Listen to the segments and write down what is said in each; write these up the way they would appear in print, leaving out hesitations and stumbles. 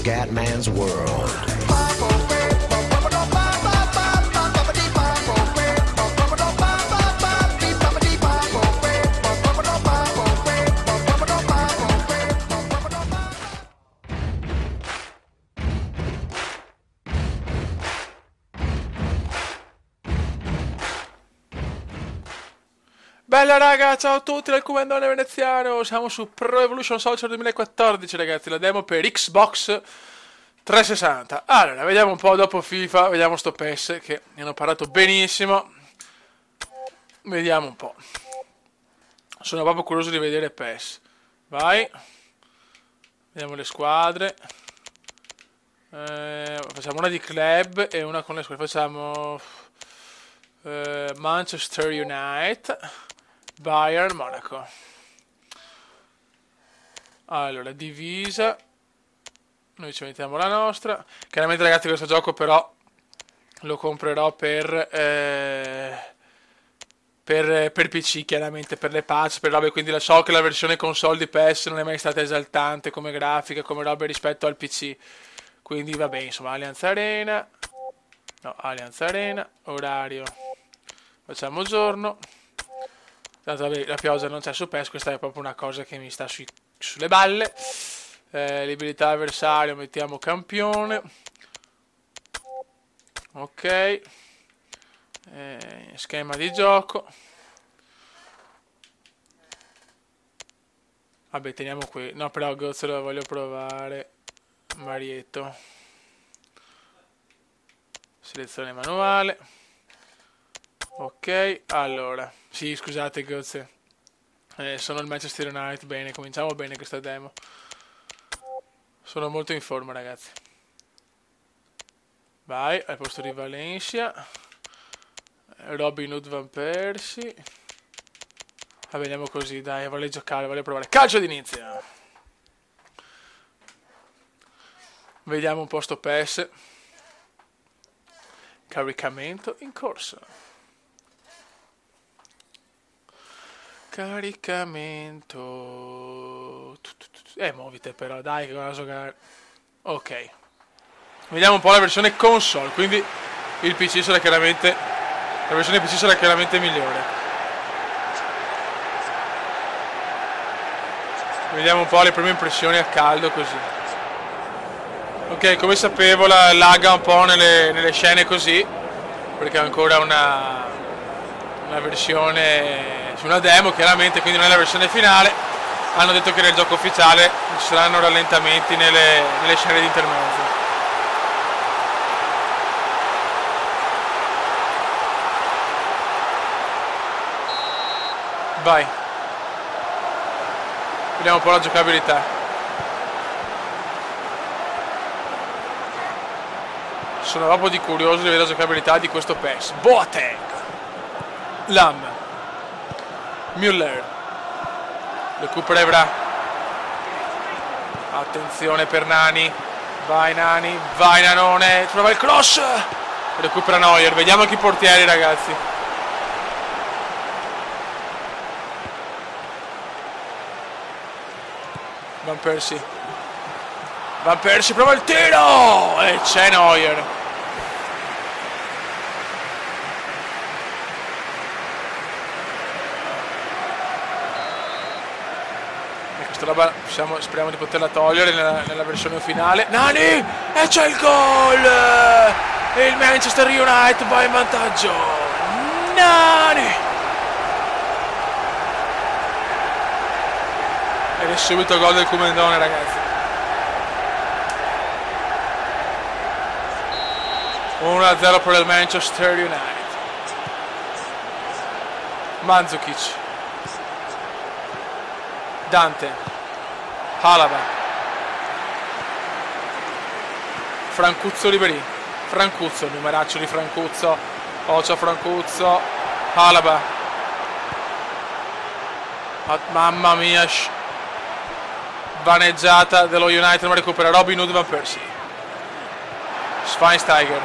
Scatman's World. Bella raga, ciao a tutti dal Comandone Veneziano, siamo su Pro Evolution Soccer 2014 ragazzi, la demo per Xbox 360. Allora, vediamo un po' dopo FIFA, vediamo sto PES che mi hanno parlato benissimo. Vediamo un po'. Sono proprio curioso di vedere PES. Vai. Vediamo le squadre. Facciamo una di club e una con le squadre. Facciamo Manchester United, Bayern, Monaco. Allora, divisa. Noi ci mettiamo la nostra. Chiaramente ragazzi questo gioco però lo comprerò per PC, chiaramente, per le patch, per robe, quindi so che la versione console di PS non è mai stata esaltante come grafica, come robe rispetto al PC. Quindi vabbè, insomma, Allianz Arena. No, Allianz Arena, orario. Facciamo giorno. Tanto vabbè, la pioggia non c'è su PES, questa è proprio una cosa che mi sta sulle balle. L'abilità avversario, mettiamo campione. Ok. Schema di gioco. Vabbè, teniamo qui. No, però Gozzo lo voglio provare. Marietto. Selezione manuale. Ok, allora. Sì, scusate Gozzo. Sono il Manchester United. Bene, cominciamo bene questa demo. Sono molto in forma ragazzi. Vai, al posto di Valencia. Robin Hood Van Persie. Vediamo così, dai, voglio giocare, voglio provare. Calcio d'inizio. Vediamo un po' sto PES. Caricamento in corso. Caricamento. Muovite però, dai, che cosa giocare. Ok. Vediamo un po' la versione console, quindi il PC sarà chiaramente... La versione PC sarà chiaramente migliore. Vediamo un po' le prime impressioni a caldo così. Ok, come sapevo lagga un po' nelle scene così, perché è ancora una versione su una demo chiaramente, quindi non è la versione finale. Hanno detto che nel gioco ufficiale ci saranno rallentamenti nelle scene di intermezzo. Vai. Vediamo un po' la giocabilità. Sono proprio curioso di vedere la giocabilità di questo PES. Boateng, Lam, Müller, recupera Evra. Attenzione per Nani. Vai Nani, vai Nanone. Trova il cross. Recupera Neuer. Vediamo chi portieri ragazzi. Van Persie. Van Persie prova il tiro. E c'è Neuer. Questa roba speriamo di poterla togliere nella versione finale. Nani! E c'è il gol! E il Manchester United va in vantaggio. Nani! Ed è subito gol del Comandone ragazzi. 1-0 per il Manchester United. Mandzukic, Dante, Alaba, Francuzzo Ribéry, Francuzzo, numeraccio di Francuzzo, Ocio Francuzzo, Alaba, mamma mia, vaneggiata dello United, ma recupera Robin Hood Van Persie, Schweinsteiger,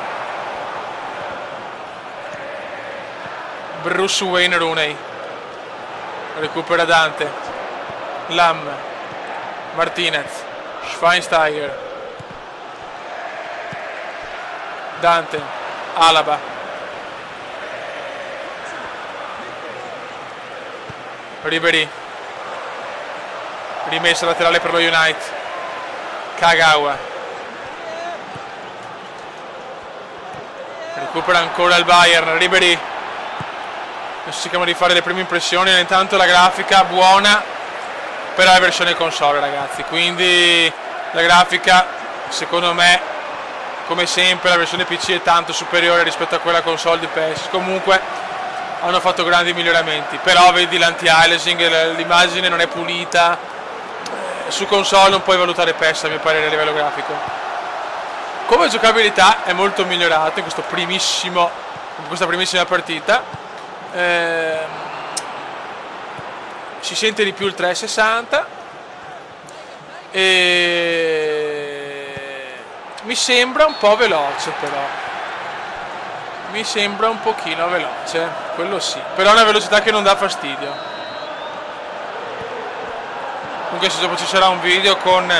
Bruce Wayne Rooney, recupera Dante, Lam, Martinez, Schweinsteiger, Dante, Alaba, Ribery, rimessa laterale per lo United, Kagawa, recupera ancora il Bayern, Ribery. Adesso cerchiamo di fare le prime impressioni. Intanto la grafica buona per la versione console, ragazzi, quindi la grafica secondo me, come sempre, la versione PC è tanto superiore rispetto a quella console di PS. Comunque hanno fatto grandi miglioramenti, però vedi l'anti-aliasing, l'immagine non è pulita. Su console non puoi valutare PS a mio parere a livello grafico. Come giocabilità è molto migliorato in questa primissima partita. Si sente di più il 360 e mi sembra un po' veloce, però mi sembra un pochino veloce, quello sì, però è una velocità che non dà fastidio. Comunque se dopo ci sarà un video con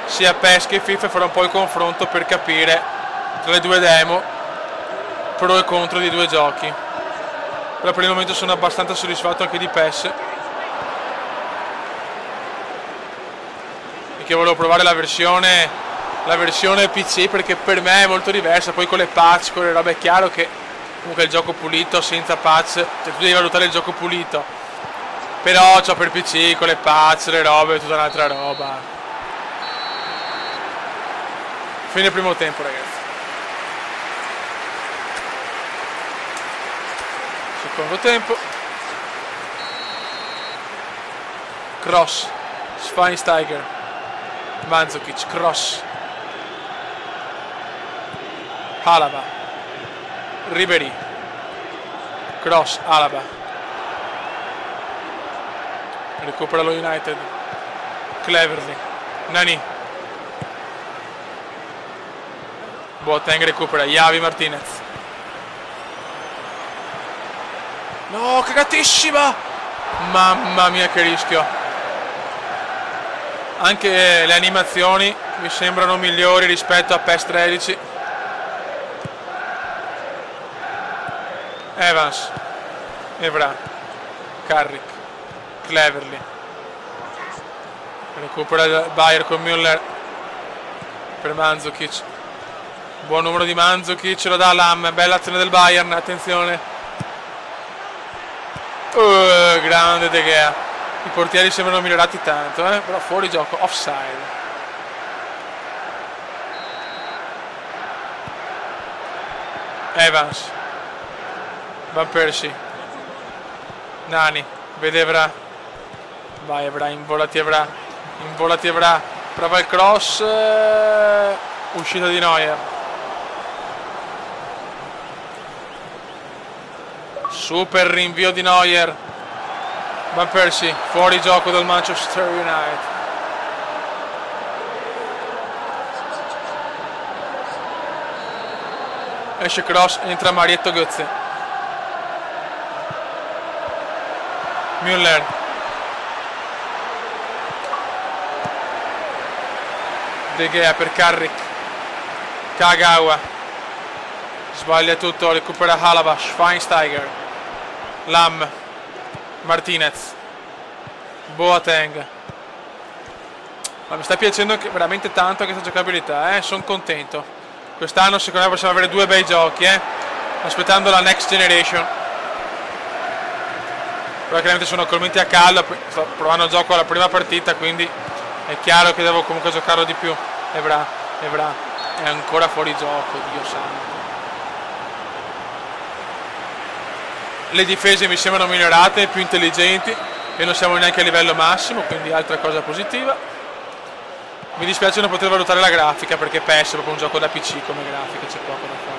sia PES che FIFA farò un po' il confronto per capire tra le due demo pro e contro di due giochi. Però per il momento sono abbastanza soddisfatto anche di PES, perché volevo provare la versione PC, perché per me è molto diversa. Poi con le patch, con le robe, è chiaro che comunque il gioco pulito senza patch, cioè tu devi valutare il gioco pulito, però cioè, per PC con le patch, le robe, è tutta un'altra roba. Fine primo tempo, ragazzi. Secondo tempo, cross, Schweinsteiger, Mandzukic, cross, Alaba, Ribery, cross, Alaba, recupera lo United, Cleverly, Nani, Boateng recupera, Javi Martinez. No, cagatissima! Mamma mia che rischio. Anche le animazioni mi sembrano migliori rispetto a PES 13. Evans, Evra, Carrick, Cleverly. Recupera il Bayern con Müller per Mandzukic. Buon numero di Mandzukic, lo dà Lam. Bella azione del Bayern, attenzione. Grande De Gea. I portieri sembrano migliorati tanto, però fuori gioco, offside. Evans, Van Persie, Nani, vede Evra, vai Evra, involati Evra, prova il cross, uscita di Neuer. Super rinvio di Neuer. Van Persie fuori gioco dal Manchester United. Esce cross, entra Marietto Götze. Müller. De Gea per Carrick. Kagawa. Sbaglia tutto, recupera Alaba, Schweinsteiger. Lam, Martinez, Boateng. Ma mi sta piacendo veramente tanto questa giocabilità, sono contento. Quest'anno secondo me possiamo avere due bei giochi, aspettando la next generation. Però chiaramente sono colmenti a caldo, sto provando il gioco alla prima partita, quindi è chiaro che devo comunque giocarlo di più. Evra è ancora fuori gioco, Dio santo. Le difese mi sembrano migliorate, più intelligenti, e non siamo neanche a livello massimo, quindi altra cosa positiva. Mi dispiace non poter valutare la grafica, perché PES è proprio un gioco da PC come grafica, c'è poco da fare.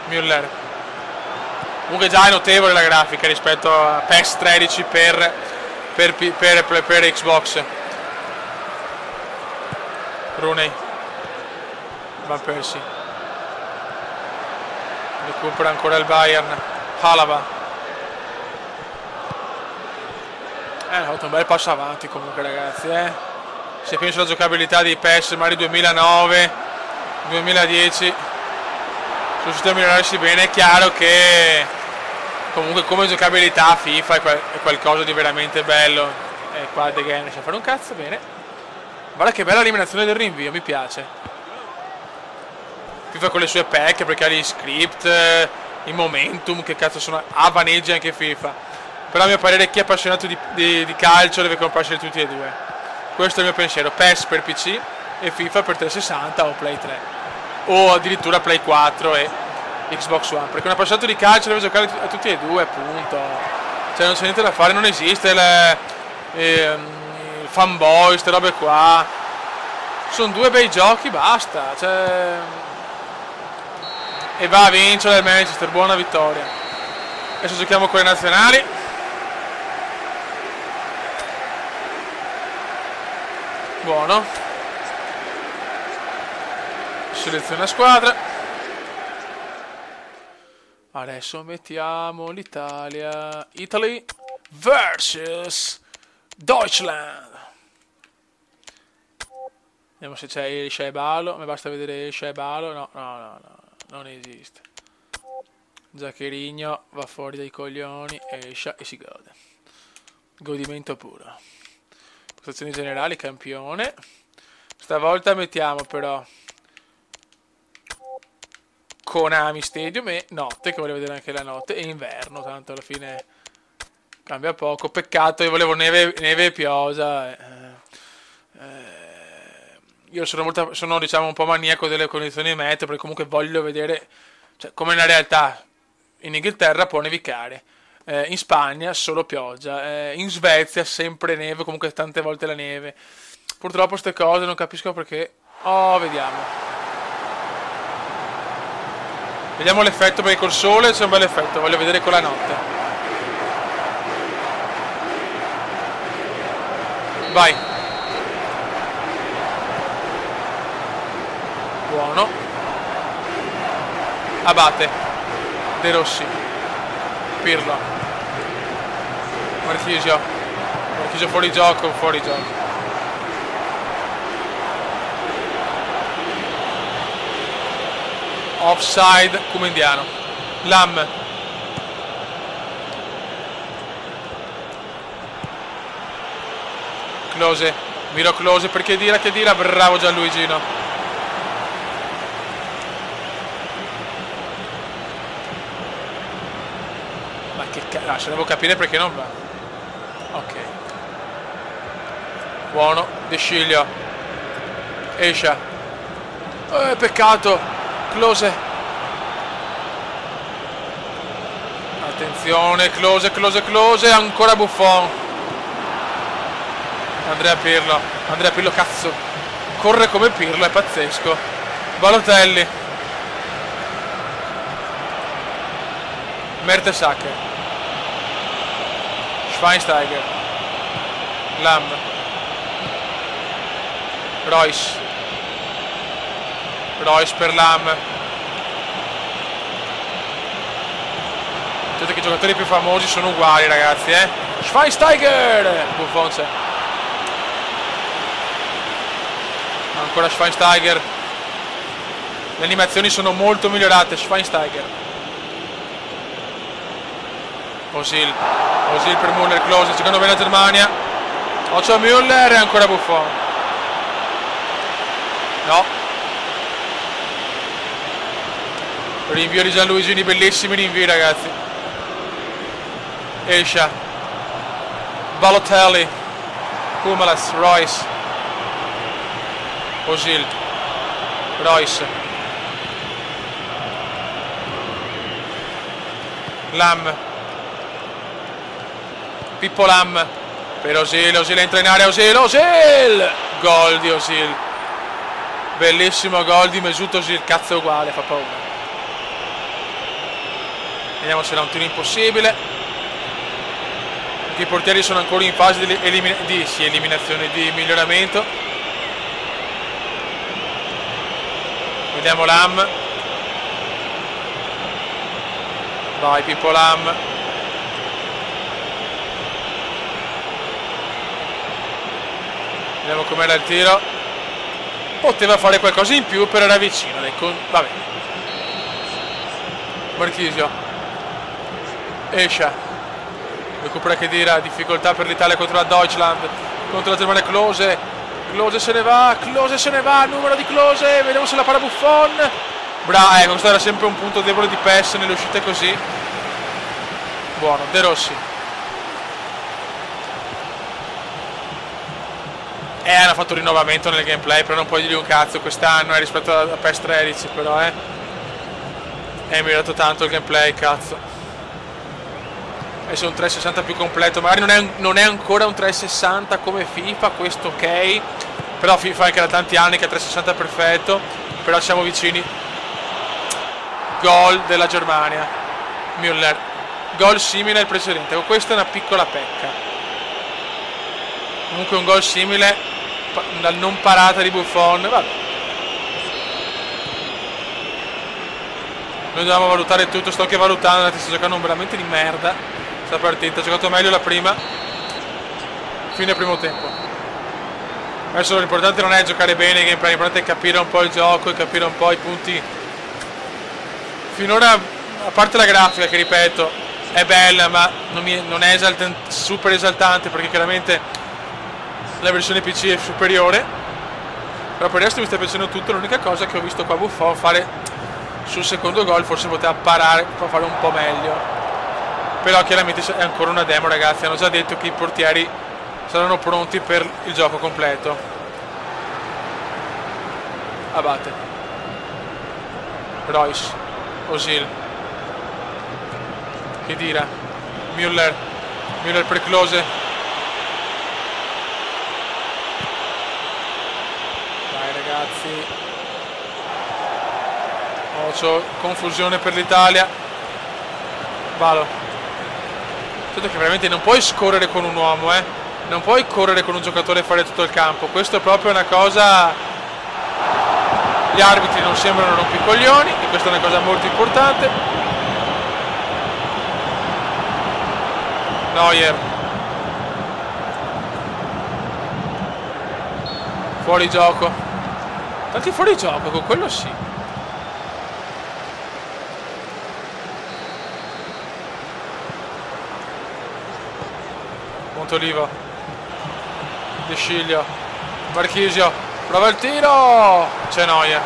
Müller. Comunque già è notevole la grafica rispetto a PES 13 per Xbox. Rooney. Van Persie. Recupera ancora il Bayern. Alaba. Ha fatto un bel passo avanti comunque, ragazzi, se penso alla giocabilità di PES magari 2009, 2010, sono riuscito a migliorarsi bene. È chiaro che comunque come giocabilità FIFA è qualcosa di veramente bello. E qua De Gea riesce a fare un cazzo, bene. Guarda che bella l'eliminazione del rinvio, mi piace. FIFA con le sue pack, perché ha gli script, i momentum, che cazzo sono, vaneggi anche FIFA. Però a mio parere chi è appassionato di calcio deve comprarsi tutti e due. Questo è il mio pensiero: PES per PC e FIFA per 360 o Play 3, o addirittura Play 4 e Xbox One, perché un appassionato di calcio deve giocare a tutti e due, punto. Cioè non c'è niente da fare, non esiste il fanboy, queste robe qua. Sono due bei giochi, basta, cioè... E va a vincere il Manchester, buona vittoria. Adesso giochiamo con le nazionali. Buono. Seleziona squadra. Adesso mettiamo l'Italia. Italy versus Deutschland. Vediamo se c'è il Shaibalo. Mi basta vedere il Shaibalo. No, non esiste. Zaccherigno va fuori dai coglioni, esce e si gode. Godimento puro. Situazioni generali, campione. Stavolta mettiamo però Konami Stadium e notte, che voglio vedere anche la notte, e inverno, tanto alla fine cambia poco. Peccato, io volevo neve e pioggia. Io sono diciamo un po' maniaco delle condizioni meteo, perché comunque voglio vedere, cioè, come nella realtà. In Inghilterra può nevicare, in Spagna solo pioggia, in Svezia sempre neve, comunque tante volte la neve. Purtroppo queste cose non capisco perché. Oh, vediamo. Vediamo l'effetto, perché col sole c'è un bel effetto, voglio vedere con la notte. Vai. Buono. Abate. De Rossi. Pirlo. Marchisio fuori gioco, offside, come indiano. Lam. Close. Miro Close per Khedira, bravo Gianluigino. Ma che cazzo, se devo capire perché non va. Ok. Buono, De Sciglio. Escia. Peccato. Close. Attenzione, Close. Ancora Buffon. Andrea Pirlo, cazzo. Corre come Pirlo, è pazzesco. Balotelli. Mertesacker. Schweinsteiger. Lam. Royce per Lam. Vedete che i giocatori più famosi sono uguali, ragazzi, Schweinsteiger. Buffon c'è. Ancora Schweinsteiger. Le animazioni sono molto migliorate. Schweinsteiger. Osil per Müller, Close, giocando bene la Germania. Occhio a Müller e ancora Buffon. No. Rinvio di Gianluigini, bellissimi rinvii, ragazzi. Escia. Balotelli. Hummels, Royce. Osil. Royce. Lam. Pippo Lam per Osil entra in area, Osil! Gol di Osil. Bellissimo gol di Mesut Osil, cazzo è uguale, fa paura. Vediamo se era un tiro impossibile. I portieri sono ancora in fase di eliminazione, di miglioramento. Vediamo Lam. Vai Pippo Lam. Vediamo com'era il tiro. Poteva fare qualcosa in più, però era vicino. Vabbè. Marchisio. Esce. Recupera Khedira. Difficoltà per l'Italia contro la Deutschland. Contro la Germania Klose. Klose se ne va. Klose se ne va. Numero di Klose. Vediamo se la para Buffon. Bravo. Questo era sempre un punto debole di PES nelle uscite così. Buono. De Rossi. Hanno fatto un rinnovamento nel gameplay, però non puoi dirgli un cazzo quest'anno rispetto a PES 13, però è migliorato tanto il gameplay, cazzo. Adesso è un 360 più completo, magari non è ancora un 360 come FIFA, questo ok, però FIFA anche da tanti anni che è 360 perfetto, però siamo vicini. Gol della Germania, Müller, gol simile al precedente, questa è una piccola pecca. Comunque un gol simile dal non parata di Buffon, vabbè. Noi dobbiamo valutare tutto, sto anche valutando, sta giocando veramente di merda questa partita, ha giocato meglio la prima, fine primo tempo. Adesso l'importante non è giocare bene, l'importante è capire un po' il gioco e capire un po' i punti. Finora, a parte la grafica che ripeto è bella, ma non è super esaltante, perché chiaramente la versione PC è superiore, però per il resto mi sta piacendo tutto. L'unica cosa che ho visto qua Buffon fare sul secondo gol, forse poteva fare un po' meglio, però chiaramente è ancora una demo, ragazzi. Hanno già detto che i portieri saranno pronti per il gioco completo. Abate, Royce, Osil, Khedira, Müller per Klose. Ragazzi, confusione per l'Italia. Valo. Certo che veramente non puoi scorrere con un uomo, non puoi correre con un giocatore e fare tutto il campo. Questo è proprio una cosa. Gli arbitri non sembrano rompicoglioni e questa è una cosa molto importante. Neuer. Fuori gioco. Tanti fuori gioco, con quello sì. Montolivo. De Sciglio. Marchisio. Prova il tiro. C'è Neuer.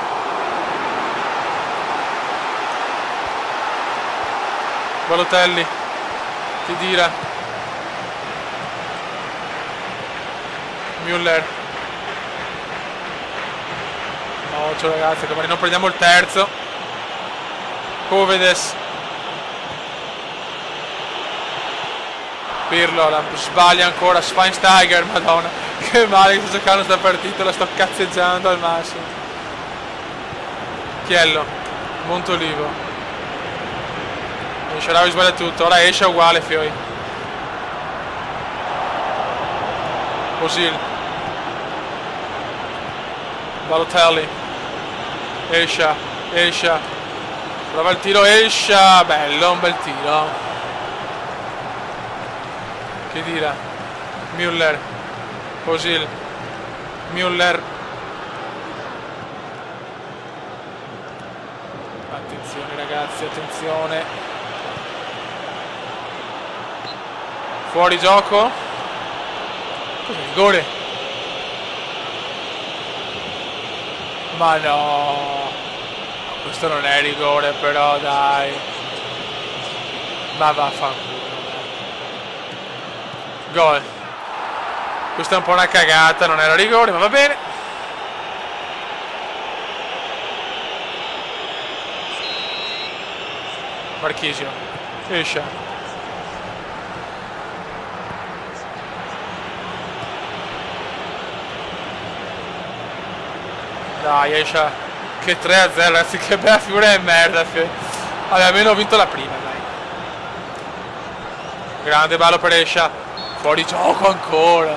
Balotelli. Khedira. Müller. Ciao ragazzi, domani non prendiamo il terzo. Covedes. Pirlo sbaglia ancora. Schweinsteiger, madonna, che male che sto giocando sta partita, la sto cazzeggiando al massimo. Chiello, Montolivo. Sharawi sbaglia tutto, ora esce uguale Fioi. Osil. Balotelli. Escia, prova il tiro, Escia, bello, un bel tiro. Khedira, Müller, Osil, Müller. Attenzione ragazzi, attenzione. Fuori gioco. Cos'è, rigore? Ma no, questo non è rigore, però dai. Ma vaffanculo. Gol. Questa è un po' una cagata, non era rigore, ma va bene. Marchisio. Esce. Dai, esce. Che 3-0, ragazzi, che bella figura di merda. Vabbè, almeno ho vinto la prima, dai. Grande ballo per Escia. Fuori gioco ancora.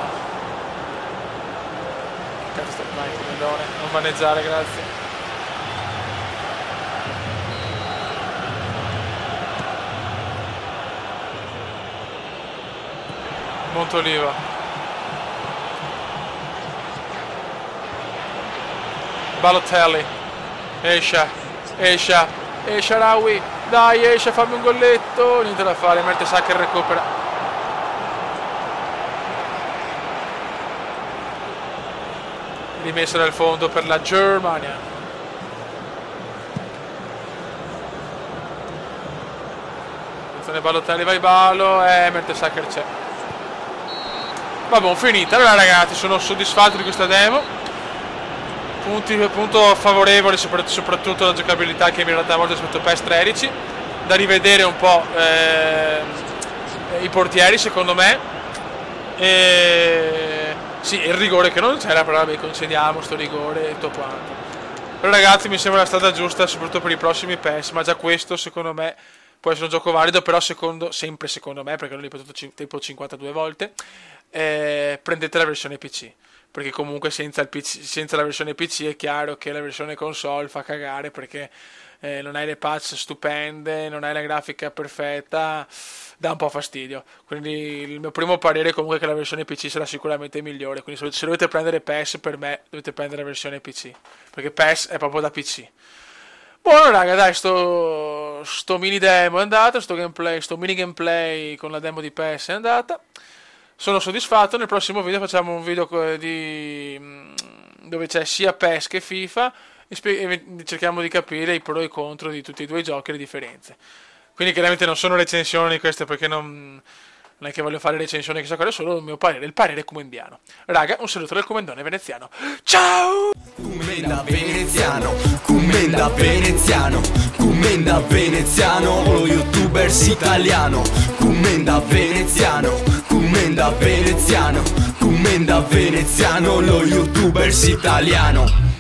Cazzo stai mai, Melone? Non maneggiare, grazie. Montolivo. Balotelli, esce Shaarawy, dai esce, fammi un golletto, niente da fare, Mertesacker recupera. Rimessa nel fondo per la Germania. Attenzione Balotelli, vai Balo, Mertesacker c'è. Vabbè, finita. Allora ragazzi, sono soddisfatto di questa demo. Punto favorevole soprattutto la giocabilità, che è migliorata molto rispetto a PES 13. Da rivedere un po' i portieri secondo me. Sì, il rigore che non c'era, però vabbè, concediamo sto rigore e tutto quanto. Però ragazzi, mi sembra la strada giusta soprattutto per i prossimi PES, ma già questo secondo me può essere un gioco valido. Però sempre secondo me, perché l'ho ripetuto tipo 52 volte, prendete la versione PC, perché comunque senza la versione PC è chiaro che la versione console fa cagare, perché non hai le patch stupende, non hai la grafica perfetta, dà un po' fastidio. Quindi il mio primo parere comunque è che la versione PC sarà sicuramente migliore. Quindi se dovete prendere PES, per me dovete prendere la versione PC, perché PES è proprio da PC. Buono raga, dai, sto mini demo è andata, sto mini gameplay con la demo di PES è andata. Sono soddisfatto. Nel prossimo video facciamo un video dove c'è sia PES che FIFA e cerchiamo di capire i pro e i contro di tutti e due i giochi e le differenze. Quindi chiaramente non sono recensioni queste, perché non è che voglio fare recensioni che so cosa, è solo il mio parere, il parere comendiano. Raga, un saluto dal comendone veneziano. Ciao! Commenda veneziano, commenda veneziano, commenda veneziano, lo youtubers italiano. Commenda veneziano, commenda veneziano, commenda veneziano, lo youtubers italiano.